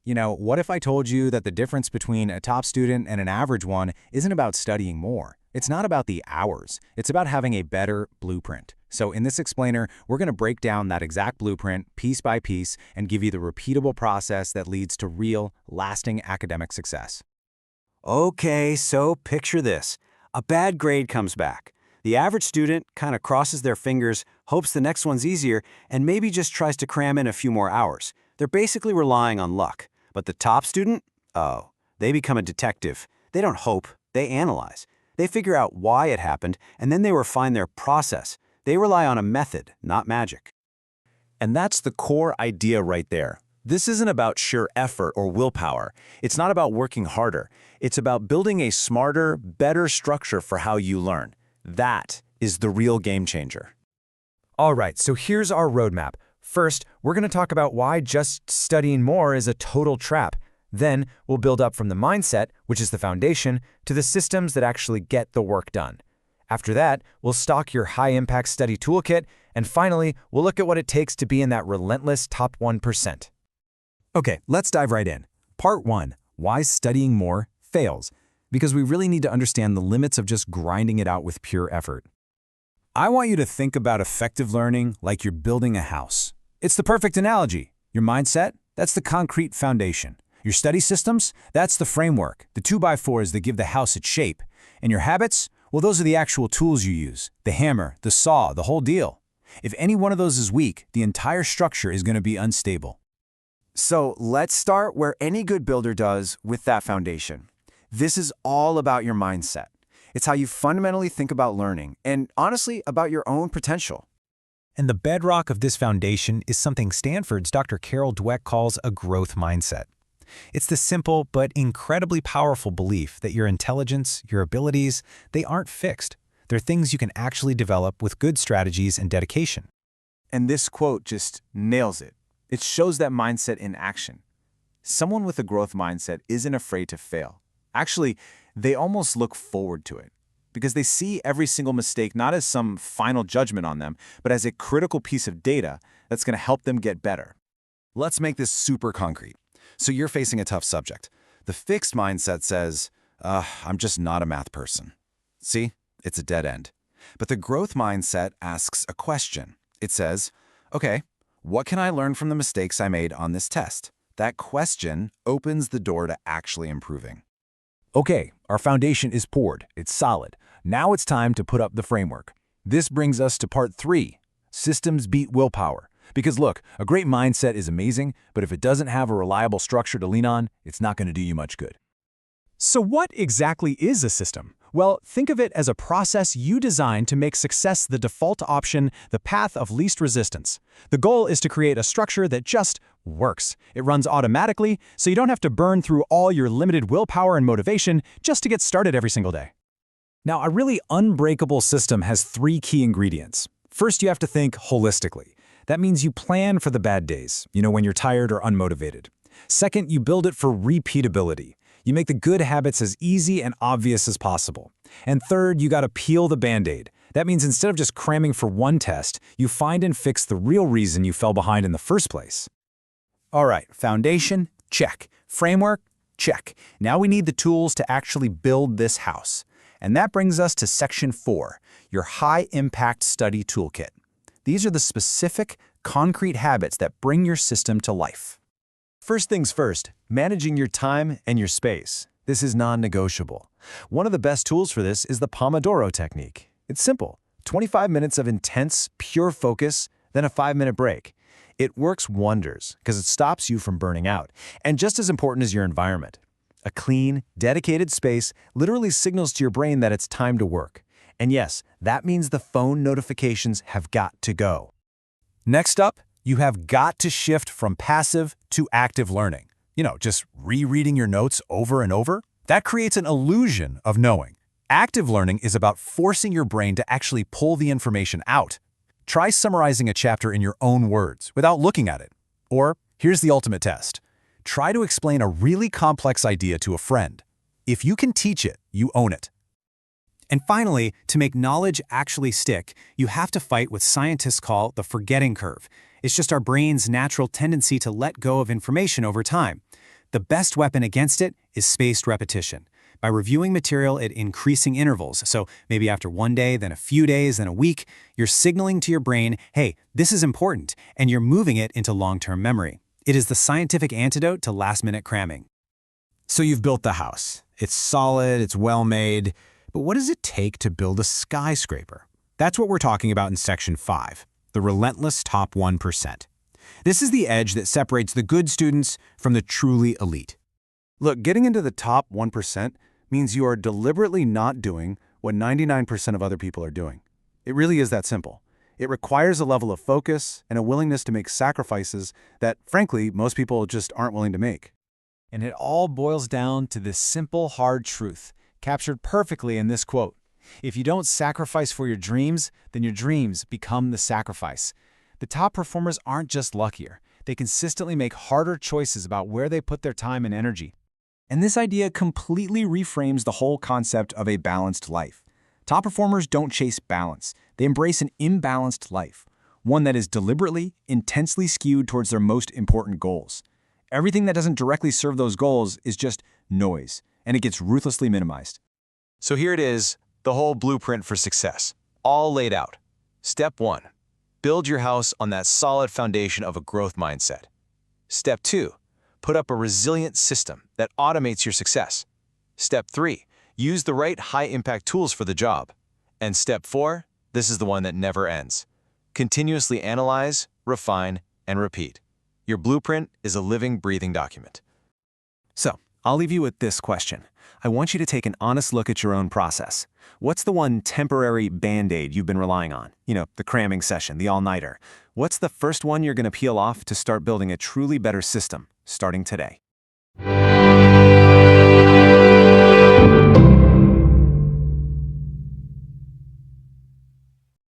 What if I told you that the difference between a top student and an average one isn't about studying more? It's not about the hours. It's about having a better blueprint. So in this explainer, we're going to break down that exact blueprint piece by piece and give you the repeatable process that leads to real, lasting academic success. Okay, so picture this. A bad grade comes back. The average student kind of crosses their fingers, hopes the next one's easier, and maybe just tries to cram in a few more hours. They're basically relying on luck. But the top student? Oh, they become a detective. They don't hope, they analyze. They figure out why it happened, and then they refine their process. They rely on a method, not magic. And that's the core idea right there. This isn't about sheer effort or willpower. It's not about working harder. It's about building a smarter, better structure for how you learn. That is the real game changer. All right, so here's our roadmap. First, we're going to talk about why just studying more is a total trap. Then, we'll build up from the mindset, which is the foundation, to the systems that actually get the work done. After that, we'll stock your high-impact study toolkit, and finally, we'll look at what it takes to be in that relentless top 1%. Okay, let's dive right in. Part 1, why studying more fails. Because we really need to understand the limits of just grinding it out with pure effort. I want you to think about effective learning like you're building a house. It's the perfect analogy. Your mindset, that's the concrete foundation. Your study systems, that's the framework, the 2x4s that give the house its shape. And your habits, well, those are the actual tools you use, the hammer, the saw, the whole deal. If any one of those is weak, the entire structure is going to be unstable. So let's start where any good builder does, with that foundation. This is all about your mindset. It's how you fundamentally think about learning, and honestly, about your own potential. And the bedrock of this foundation is something Stanford's Dr. Carol Dweck calls a growth mindset. It's the simple but incredibly powerful belief that your intelligence, your abilities, they aren't fixed. They're things you can actually develop with good strategies and dedication. And this quote just nails it. It shows that mindset in action. Someone with a growth mindset isn't afraid to fail. Actually, they almost look forward to it, because they see every single mistake not as some final judgment on them, but as a critical piece of data that's going to help them get better. Let's make this super concrete. So you're facing a tough subject. The fixed mindset says, I'm just not a math person. See, it's a dead end. But the growth mindset asks a question. It says, okay, what can I learn from the mistakes I made on this test? That question opens the door to actually improving. Okay, our foundation is poured. It's solid. Now it's time to put up the framework. This brings us to part 3, systems beat willpower. Because look, a great mindset is amazing, but if it doesn't have a reliable structure to lean on, it's not going to do you much good. So what exactly is a system? Well, think of it as a process you design to make success the default option, the path of least resistance. The goal is to create a structure that just works. It runs automatically, so you don't have to burn through all your limited willpower and motivation just to get started every single day. Now, a really unbreakable system has 3 key ingredients. First, you have to think holistically. That means you plan for the bad days, when you're tired or unmotivated. Second, you build it for repeatability. You make the good habits as easy and obvious as possible. And third, you gotta peel the Band-Aid. That means instead of just cramming for one test, you find and fix the real reason you fell behind in the first place. All right, foundation, check. Framework, check. Now we need the tools to actually build this house. And that brings us to section 4, your high-impact study toolkit. These are the specific, concrete habits that bring your system to life. First things first, managing your time and your space. This is non-negotiable. One of the best tools for this is the Pomodoro technique. It's simple, 25 minutes of intense, pure focus, then a 5-minute break. It works wonders because it stops you from burning out. And just as important as your environment, a clean, dedicated space literally signals to your brain that it's time to work. And yes, that means the phone notifications have got to go. Next up, you have got to shift from passive to active learning. Just rereading your notes over and over. That creates an illusion of knowing. Active learning is about forcing your brain to actually pull the information out. Try summarizing a chapter in your own words without looking at it. Or, here's the ultimate test. Try to explain a really complex idea to a friend. If you can teach it, you own it. And finally, to make knowledge actually stick, you have to fight what scientists call the forgetting curve. It's just our brain's natural tendency to let go of information over time. The best weapon against it is spaced repetition. By reviewing material at increasing intervals, so maybe after one day, then a few days, then a week, you're signaling to your brain, hey, this is important, and you're moving it into long-term memory. It is the scientific antidote to last-minute cramming. So you've built the house. It's solid, it's well-made, but what does it take to build a skyscraper? That's what we're talking about in Section 5, the relentless top 1%. This is the edge that separates the good students from the truly elite. Look, getting into the top 1% means you are deliberately not doing what 99% of other people are doing. It really is that simple. It requires a level of focus and a willingness to make sacrifices that, frankly, most people just aren't willing to make. And it all boils down to this simple, hard truth, captured perfectly in this quote. If you don't sacrifice for your dreams, then your dreams become the sacrifice. The top performers aren't just luckier. They consistently make harder choices about where they put their time and energy. And this idea completely reframes the whole concept of a balanced life. Top performers don't chase balance. They embrace an imbalanced life, one that is deliberately, intensely skewed towards their most important goals. Everything that doesn't directly serve those goals is just noise, and it gets ruthlessly minimized. So here it is, the whole blueprint for success, all laid out. Step 1. Build your house on that solid foundation of a growth mindset. Step 2. Put up a resilient system that automates your success. Step 3. Use the right high-impact tools for the job. And Step 4, this is the one that never ends. Continuously analyze, refine, and repeat. Your blueprint is a living, breathing document. So, I'll leave you with this question. I want you to take an honest look at your own process. What's the one temporary Band-Aid you've been relying on? You know, the cramming session, the all-nighter. What's the first one you're going to peel off to start building a truly better system, starting today?